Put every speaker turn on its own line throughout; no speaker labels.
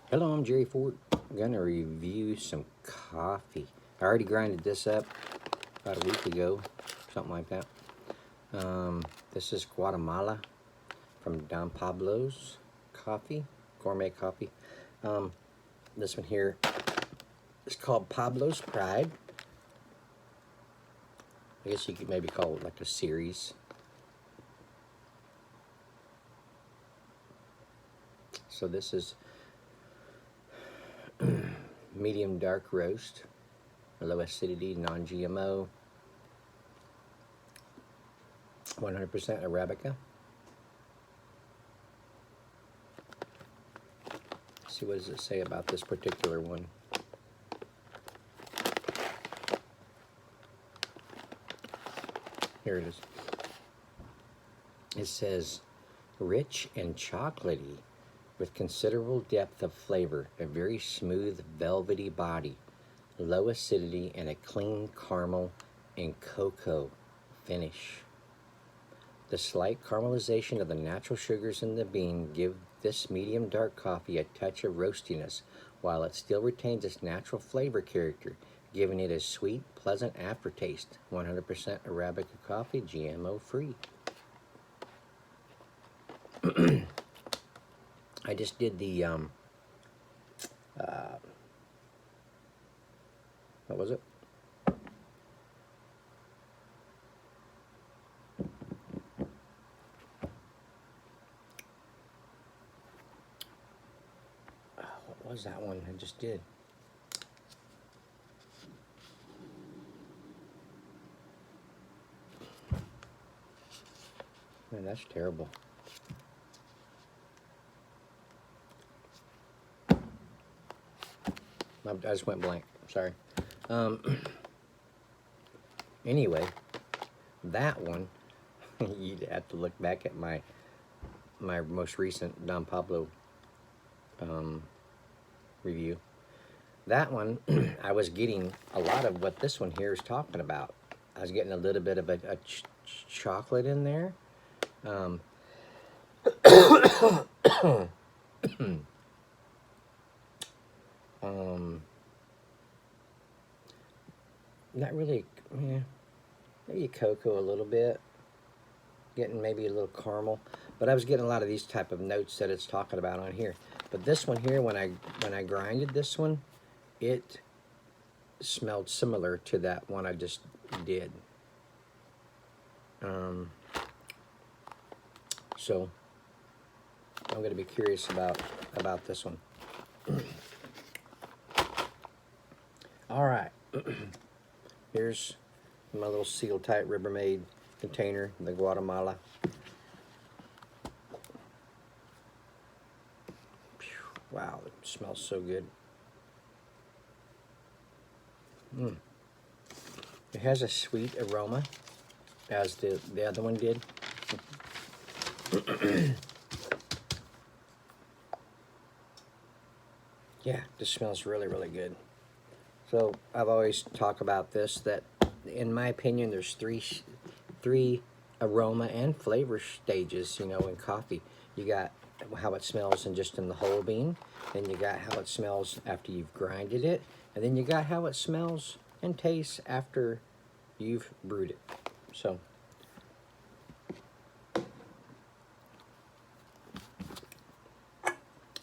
Hello, I'm Jerry Ford. I'm going to review some coffee. I already grinded this up about a week ago, something like that. This is Guatemala from Don Pablo's coffee, gourmet coffee. This one here is called Pablo's Pride. I guess you could maybe call it like a series. So this is medium dark roast, low acidity, non-GMO, 100% Arabica. Let's see, what does it say about this particular one? Here it is. It says, rich and chocolatey with considerable depth of flavor, a very smooth, velvety body, low acidity, and a clean caramel and cocoa finish. The slight caramelization of the natural sugars in the bean give this medium dark coffee a touch of roastiness, while it still retains its natural flavor character, giving it a sweet, pleasant aftertaste. 100% Arabica coffee, GMO free. I just did the, what was it? What was that one I just did? Man, that's terrible. I just went blank. Sorry. Anyway, that one, you'd have to look back at my most recent Don Pablo review. That one, I was getting a lot of what this one here is talking about. I was getting a little bit of a chocolate in there. Not really, yeah, maybe cocoa a little bit, getting maybe a little caramel, but I was getting a lot of these type of notes that it's talking about on here. But this one here, when I grinded this one, it smelled similar to that one I just did. So I'm going to be curious about this one. All right. Here's my little seal-tight Rubbermaid container, the Guatemala. Wow, it smells so good. It has a sweet aroma, as the other one did. Yeah, this smells really, really good. So I've always talked about this, that in my opinion, there's three aroma and flavor stages, in coffee. You got how it smells in the whole bean, then you got how it smells after you've grinded it, and then you got how it smells and tastes after you've brewed it. So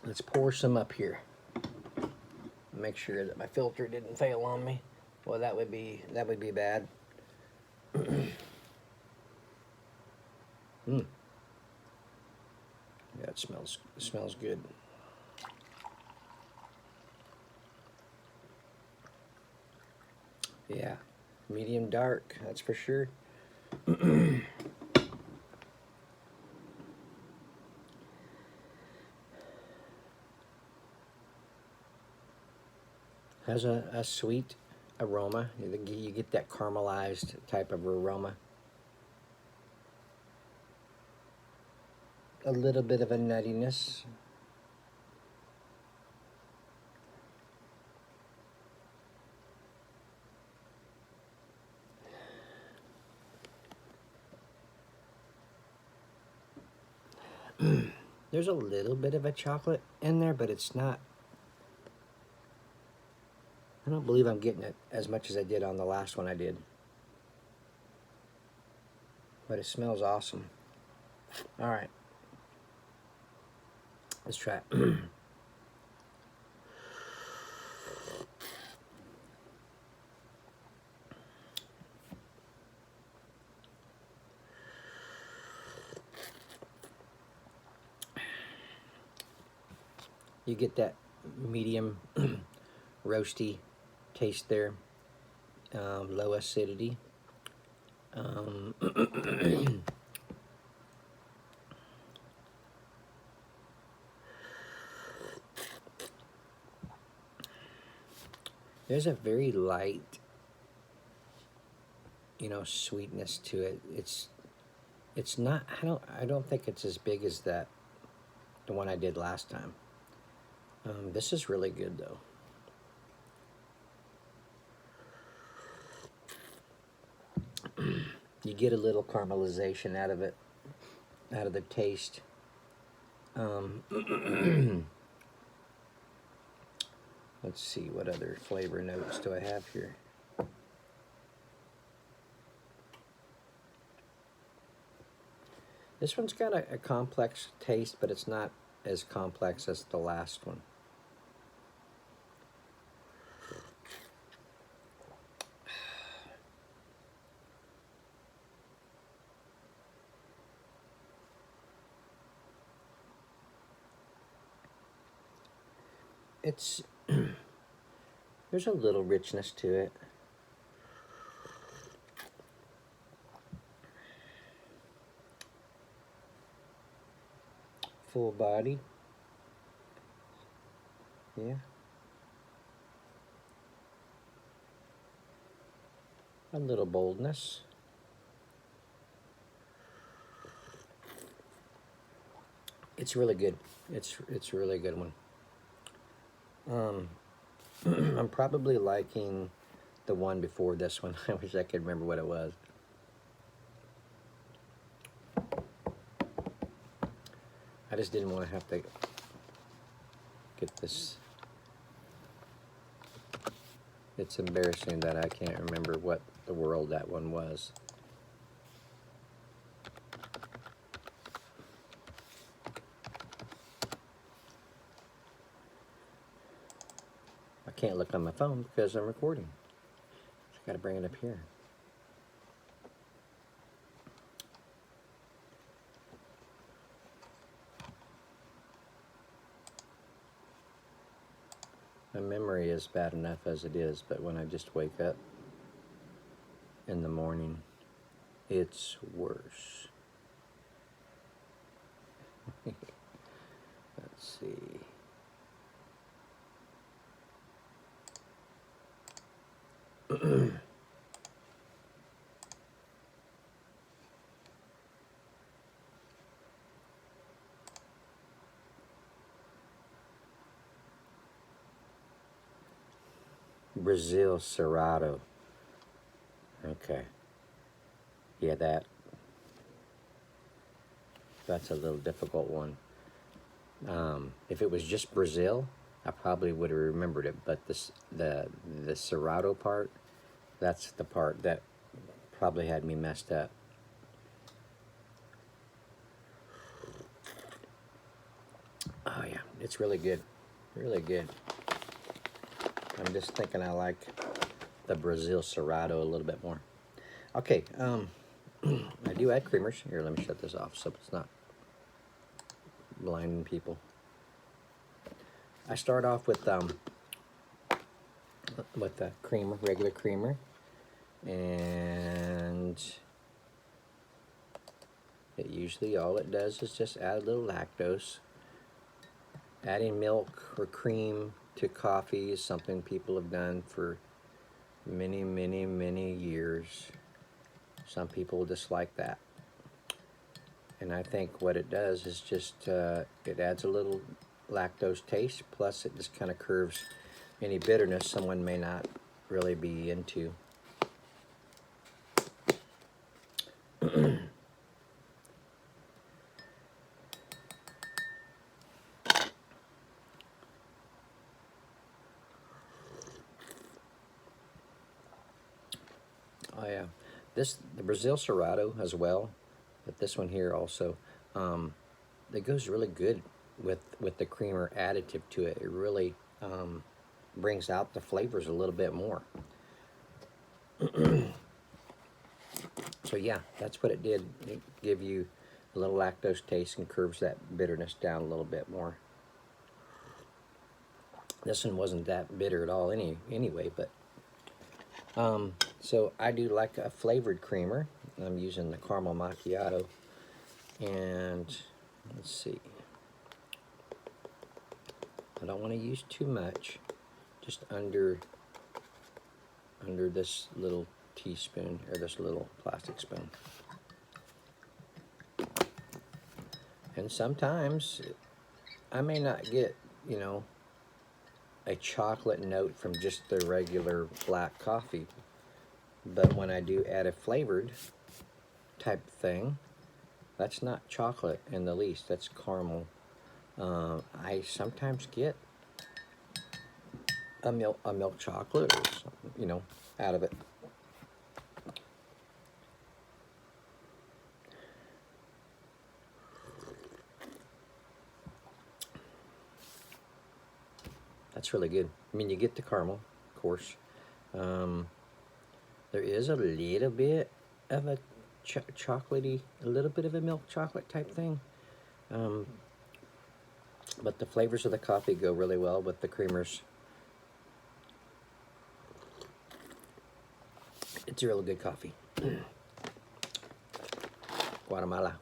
let's pour some up here. Make sure that my filter didn't fail on me. Well, that would be bad. Yeah, it smells good. Yeah, medium dark, that's for sure. Has a sweet aroma. You get that caramelized type of aroma. A little bit of a nuttiness. There's a little bit of a chocolate in there, but it's not I don't believe I'm getting it as much as I did on the last one I did. But it smells awesome. All right. Let's try it. You get that medium roasty taste there, low acidity. There's a very light, sweetness to it. It's not. I don't think it's as big as the one I did last time. This is really good though. You get a little caramelization out of it, out of the taste. Let's see, what other flavor notes do I have here? This one's got a complex taste, but it's not as complex as the last one. It's there's a little richness to it. Full body. Yeah. A little boldness. It's really good. It's a really good one. I'm probably liking the one before this one. I wish I could remember what it was. I just didn't want to have to get this. It's embarrassing that I can't remember what the world that one was. I can't look on my phone because I'm recording. So I gotta bring it up here. My memory is bad enough as it is, but when I just wake up in the morning, it's worse. Let's see. Brazil Cerrado. Okay. Yeah, that's a little difficult one. If it was just Brazil, I probably would have remembered it, but the Cerrado part, that's the part that probably had me messed up. Oh yeah, it's really good. Really good. I'm just thinking I like the Brazil Cerrado a little bit more. Okay, I do add creamers. Here, let me shut this off so it's not blinding people. I start off with the creamer, regular creamer, and it usually all it does is just add a little lactose. Adding milk or cream to coffee is something people have done for many, many, many years. Some people dislike that. And I think what it does is just, it adds a little lactose taste, plus it just kind of curves any bitterness someone may not really be into. Oh yeah, the Brazil Cerrado as well, but this one here also, it goes really good with the creamer additive to it. It really brings out the flavors a little bit more. So yeah, that's what it did. It give you a little lactose taste and curves that bitterness down a little bit more. This one wasn't that bitter at all anyway, but so I do like a flavored creamer. I'm using the caramel macchiato, and let's see. I don't want to use too much, just under this little teaspoon, or this little plastic spoon. And sometimes I may not get, you know, a chocolate note from just the regular black coffee, but when I do add a flavored type thing, that's not chocolate in the least, that's caramel. I sometimes get a milk chocolate or something, you know, out of it. That's really good. I mean, you get the caramel, of course. There is a little bit of a chocolatey, a little bit of a milk chocolate type thing. But the flavors of the coffee go really well with the creamers. It's a really good coffee. Guatemala.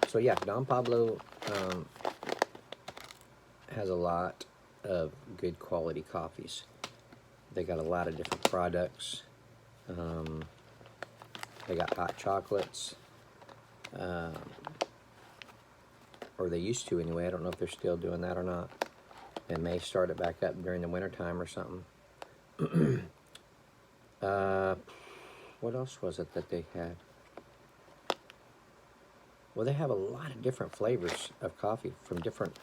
So yeah, Don Pablo has a lot of good quality coffees. They got a lot of different products. They got hot chocolates, or they used to anyway. I don't know if they're still doing that or not. They may start it back up during the wintertime or something. What else was it that they had? Well, they have a lot of different flavors of coffee from different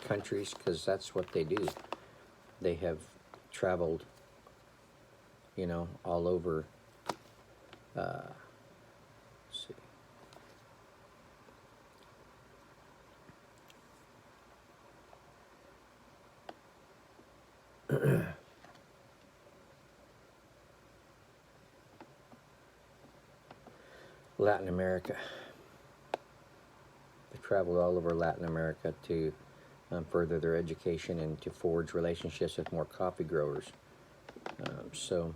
countries, because that's what they do. They have traveled, you know, all over. Let's see. Latin America. They traveled all over Latin America to further their education and to forge relationships with more coffee growers. So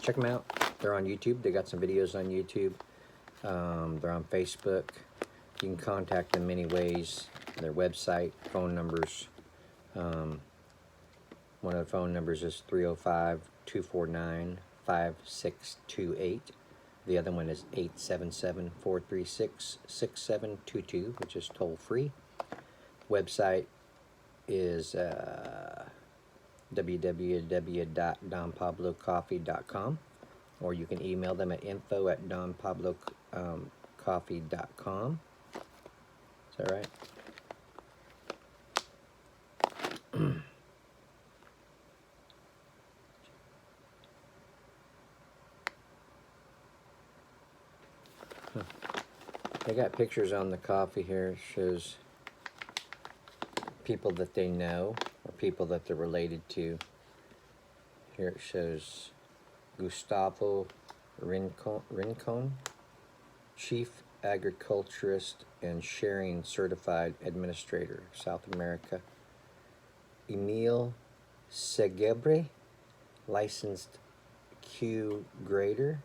check them out. They're on YouTube. They got some videos on YouTube. They're on Facebook. You can contact them many ways. Their website, phone numbers. One of the phone numbers is 305-249-5628. The other one is 877-436-6722, which is toll free. Website is www.donpablocoffee.com, or you can email them at info@donpablocoffee.com. Is that right? They got pictures on the coffee here. It shows people that they know or people that they're related to. Here it shows Gustavo Rincon, Chief Agriculturist and Sharing Certified Administrator, South America. Emil Segebre, Licensed Q Grader.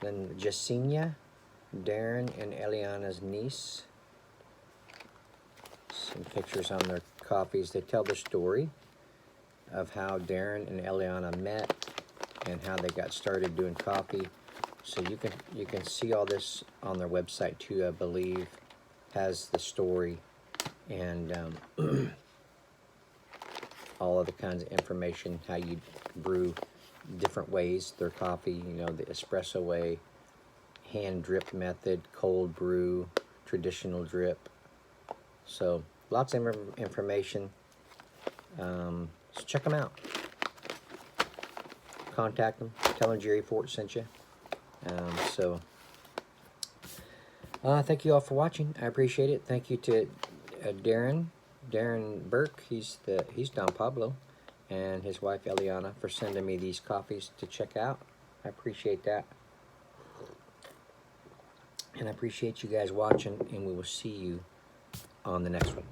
Then Jessenia, Darren and Eliana's niece. Some pictures on their coffees. They tell the story of how Darren and Eliana met and how they got started doing coffee. So you can see all this on their website too, I believe. Has the story and all of the kinds of information, how you brew different ways their coffee, you know, the espresso way, hand drip method, cold brew, traditional drip. So lots of information. So check them out. Contact them. Tell them Jerry Fort sent you. Thank you all for watching. I appreciate it. Thank you to Darren Burke. He's Don Pablo, and his wife Eliana for sending me these coffees to check out. I appreciate that. And I appreciate you guys watching, and we will see you on the next one.